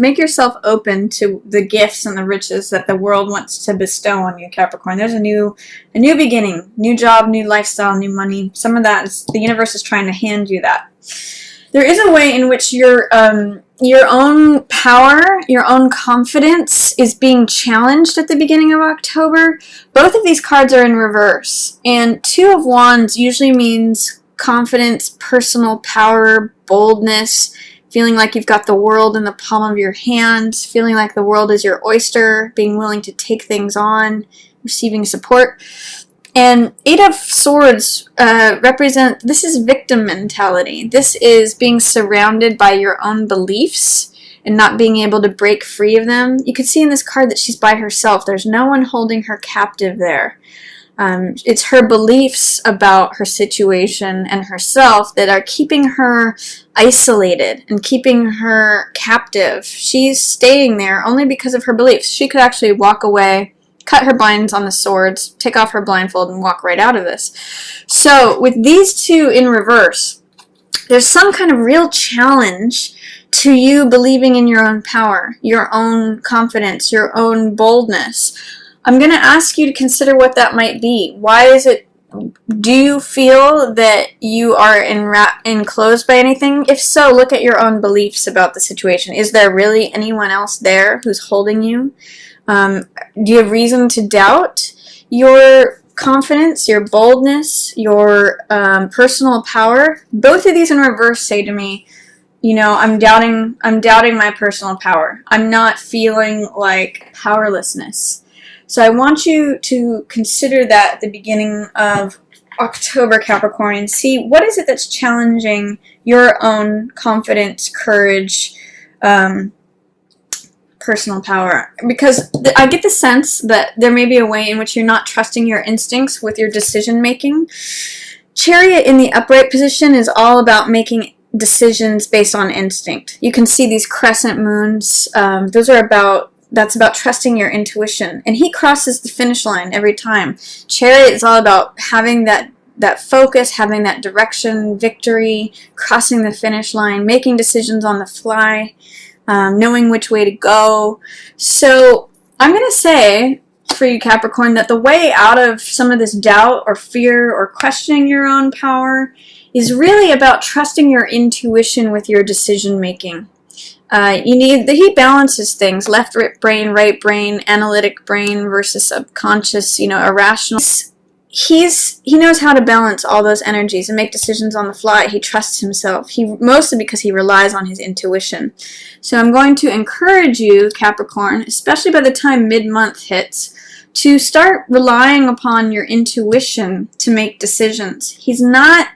make yourself open to the gifts and the riches that the world wants to bestow on you, Capricorn. There's a new beginning, new job, new lifestyle, new money. Some of that is, the universe is trying to hand you that. There is a way in which your own power, your own confidence is being challenged at the beginning of October. Both of these cards are in reverse. And Two of Wands usually means confidence, personal power, boldness, feeling like you've got the world in the palm of your hands, feeling like the world is your oyster, being willing to take things on, receiving support. And Eight of Swords this is victim mentality. This is being surrounded by your own beliefs and not being able to break free of them. You can see in this card that she's by herself. There's no one holding her captive there. It's her beliefs about her situation and herself that are keeping her isolated and keeping her captive. She's staying there only because of her beliefs. She could actually walk away, cut her blinds on the swords, take off her blindfold, and walk right out of this. So with these two in reverse, there's some kind of real challenge to you believing in your own power, your own confidence, your own boldness. I'm going to ask you to consider what that might be. Why is it? Do you feel that you are enclosed by anything? If so, look at your own beliefs about the situation. Is there really anyone else there who's holding you? Do you have reason to doubt your confidence, your boldness, your personal power? Both of these in reverse say to me, you know, I'm doubting my personal power. I'm not feeling like powerlessness. So I want you to consider that at the beginning of October, Capricorn, and see what is it that's challenging your own confidence, courage, personal power. Because I get the sense that there may be a way in which you're not trusting your instincts with your decision making. Chariot in the upright position is all about making decisions based on instinct. You can see these crescent moons. That's about trusting your intuition. And he crosses the finish line every time. Chariot is all about having that focus, having that direction, victory, crossing the finish line, making decisions on the fly, knowing which way to go. So I'm going to say for you, Capricorn, that the way out of some of this doubt or fear or questioning your own power is really about trusting your intuition with your decision making. He balances things, left brain, right brain, analytic brain versus subconscious, irrational. He knows how to balance all those energies and make decisions on the fly. He trusts himself. Mostly because he relies on his intuition. So I'm going to encourage you, Capricorn, especially by the time mid-month hits, to start relying upon your intuition to make decisions. He's not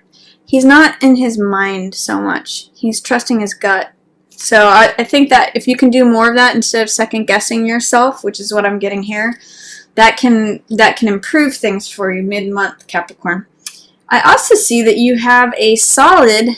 in his mind so much. He's trusting his gut. So I think that if you can do more of that instead of second guessing yourself, which is what I'm getting here, that can improve things for you mid-month, Capricorn. I also see that you have a solid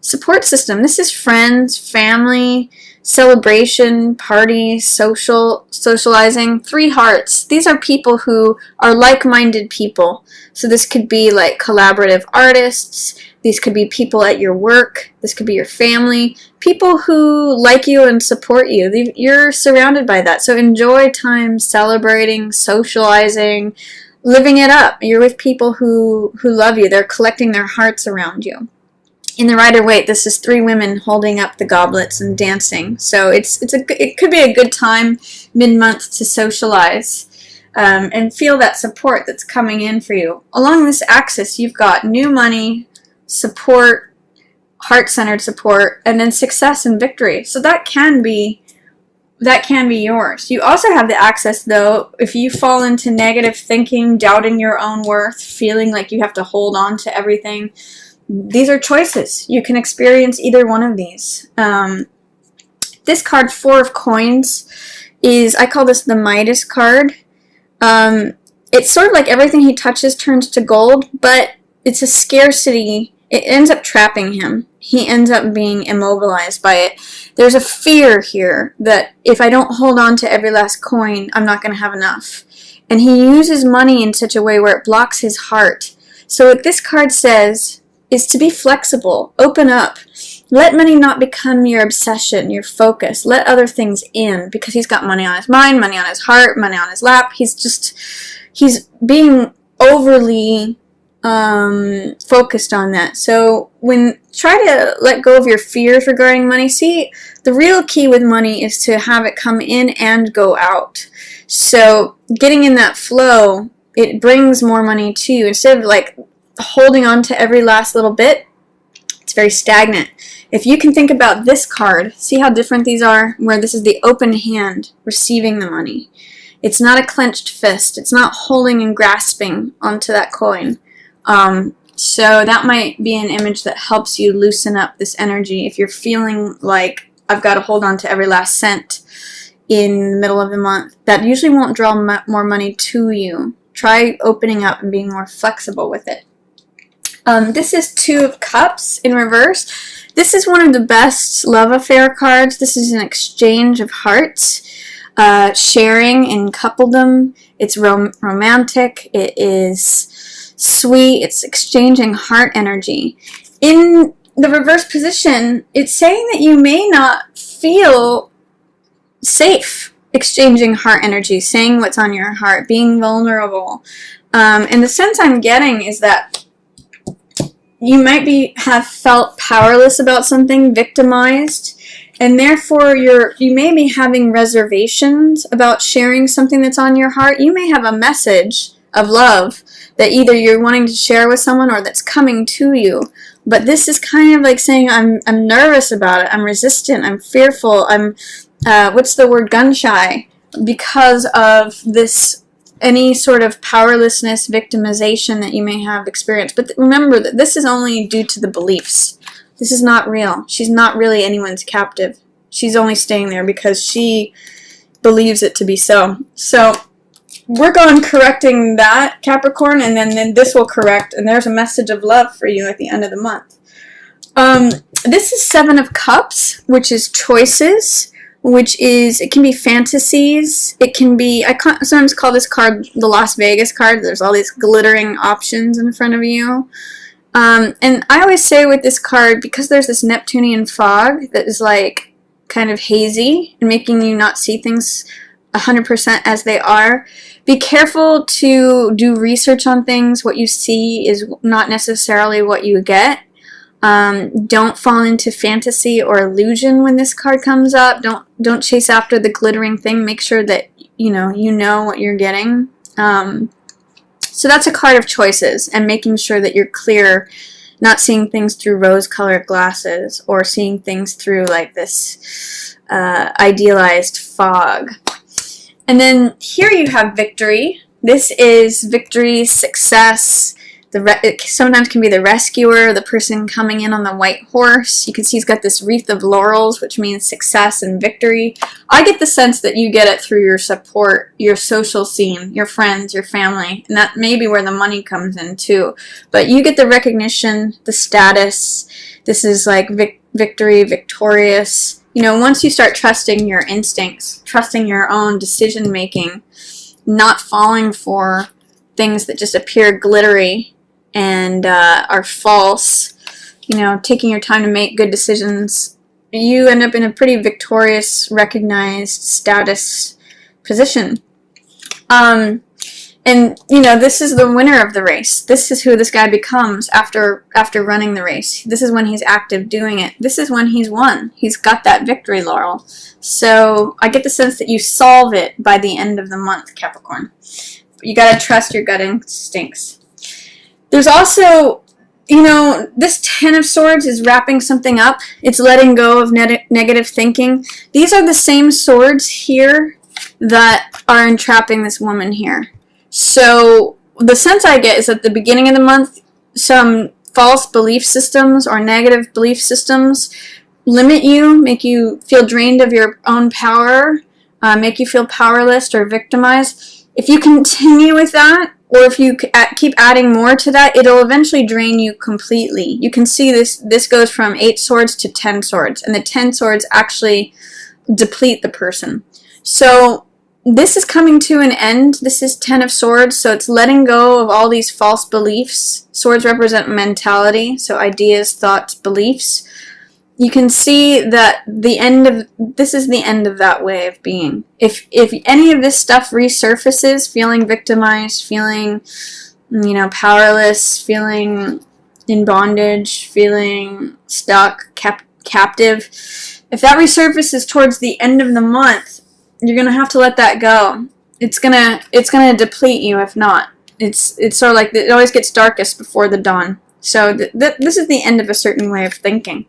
support system. This is friends, family, celebration, party, socializing. 3 hearts. These are people who are like-minded people. So this could be like collaborative artists. These could be people at your work. This could be your family. People who like you and support you. You're surrounded by that. So enjoy time celebrating, socializing, living it up. You're with people who love you. They're collecting their hearts around you. In the Rider-Waite, this is 3 women holding up the goblets and dancing. So it could be a good time mid-month to socialize and feel that support that's coming in for you. Along this axis, you've got new money, support, heart-centered support, and then success and victory. So that can be yours. You also have the access, though, if you fall into negative thinking, doubting your own worth, feeling like you have to hold on to everything. These are choices. You can experience either one of these. This card, 4 of Coins, I call this the Midas card. It's sort of like everything he touches turns to gold, but it's a scarcity. It ends up trapping him. He ends up being immobilized by it. There's a fear here that if I don't hold on to every last coin, I'm not going to have enough. And he uses money in such a way where it blocks his heart. So what this card says is to be flexible, open up. let money not become your obsession, your focus. Let other things in, because he's got money on his mind, money on his heart, money on his lap. He's being overly focused on that. So try to let go of your fears regarding money. See, the real key with money is to have it come in and go out. So getting in that flow, it brings more money to you. Instead of like holding on to every last little bit, it's very stagnant. If you can think about this card, see how different these are, where this is the open hand receiving the money. It's not a clenched fist. It's not holding and grasping onto that coin. So that might be an image that helps you loosen up this energy. If you're feeling like I've got to hold on to every last cent in the middle of the month, that usually won't draw more money to you. Try opening up and being more flexible with it. This is Two of Cups in reverse. This is one of the best love affair cards. This is an exchange of hearts, sharing and coupledom. It's romantic. It is sweet. It's exchanging heart energy. In the reverse position, it's saying that you may not feel safe exchanging heart energy, saying what's on your heart, being vulnerable. And the sense I'm getting is that you might have felt powerless about something, victimized, and therefore you may be having reservations about sharing something that's on your heart. You may have a message of love that either you're wanting to share with someone or that's coming to you. But this is kind of like saying, I'm nervous about it, I'm resistant, I'm fearful, I'm, what's the word, gun shy, because of this, any sort of powerlessness, victimization that you may have experienced. But remember that this is only due to the beliefs. This is not real. She's not really anyone's captive. She's only staying there because she believes it to be so. So work on correcting that, Capricorn, and then this will correct, and there's a message of love for you at the end of the month. This is Seven of Cups, which is choices, which is, it can be fantasies, it can be, I sometimes call this card the Las Vegas card. There's all these glittering options in front of you. And I always say with this card, because there's this Neptunian fog that is like kind of hazy and making you not see things 100% as they are, be careful to do research on things. What you see is not necessarily what you get. Don't fall into fantasy or illusion when this card comes up. Don't chase after the glittering thing. Make sure that you know what you're getting. So that's a card of choices and making sure that you're clear, not seeing things through rose-colored glasses or seeing things through like this idealized fog. And then here you have victory. This is victory, success. It sometimes can be the rescuer, the person coming in on the white horse. You can see he's got this wreath of laurels, which means success and victory. I get the sense that you get it through your support, your social scene, your friends, your family, and that may be where the money comes in too. But you get the recognition, the status. This is like victory, victorious. Once you start trusting your instincts, trusting your own decision making, not falling for things that just appear glittery and are false, taking your time to make good decisions, you end up in a pretty victorious, recognized status position. And this is the winner of the race. This is who this guy becomes after running the race. This is when he's active doing it. This is when he's won. He's got that victory laurel. So I get the sense that you solve it by the end of the month, Capricorn. You got to trust your gut instincts. There's also, this Ten of Swords is wrapping something up. It's letting go of negative thinking. These are the same swords here that are entrapping this woman here. So the sense I get is at the beginning of the month, some false belief systems or negative belief systems limit you, make you feel drained of your own power, make you feel powerless or victimized. If you continue with that, or if you keep adding more to that, it'll eventually drain you completely. You can see this goes from 8 swords to 10 swords, and the 10 swords actually deplete the person. So this is coming to an end. This is 10 of Swords, so it's letting go of all these false beliefs. Swords represent mentality, so ideas, thoughts, beliefs. you can see that this is the end of that way of being. If any of this stuff resurfaces, feeling victimized, feeling, powerless, feeling in bondage, feeling stuck, captive, if that resurfaces towards the end of the month, you're gonna have to let that go. It's gonna deplete you if not. It's sort of like it always gets darkest before the dawn. So this is the end of a certain way of thinking.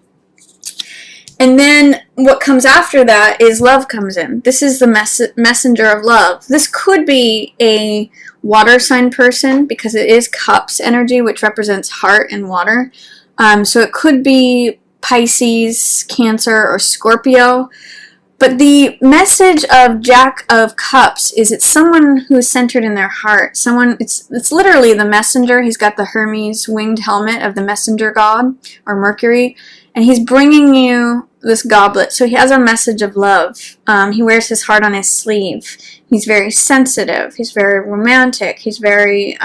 And then what comes after that is love comes in. This is the messenger of love. This could be a water sign person because it is cups energy, which represents heart and water. So it could be Pisces, Cancer, or Scorpio. But the message of Jack of Cups is it's someone who is centered in their heart. It's literally the messenger. He's got the Hermes winged helmet of the messenger god, or Mercury, and he's bringing you this goblet. So he has a message of love. He wears his heart on his sleeve. He's very sensitive. He's very romantic. He's very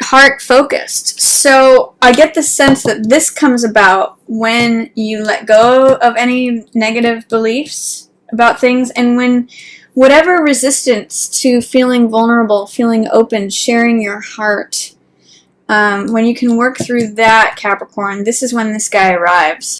heart-focused. So I get the sense that this comes about when you let go of any negative beliefs about things, and when whatever resistance to feeling vulnerable, feeling open, sharing your heart, when you can work through that, Capricorn, this is when this guy arrives.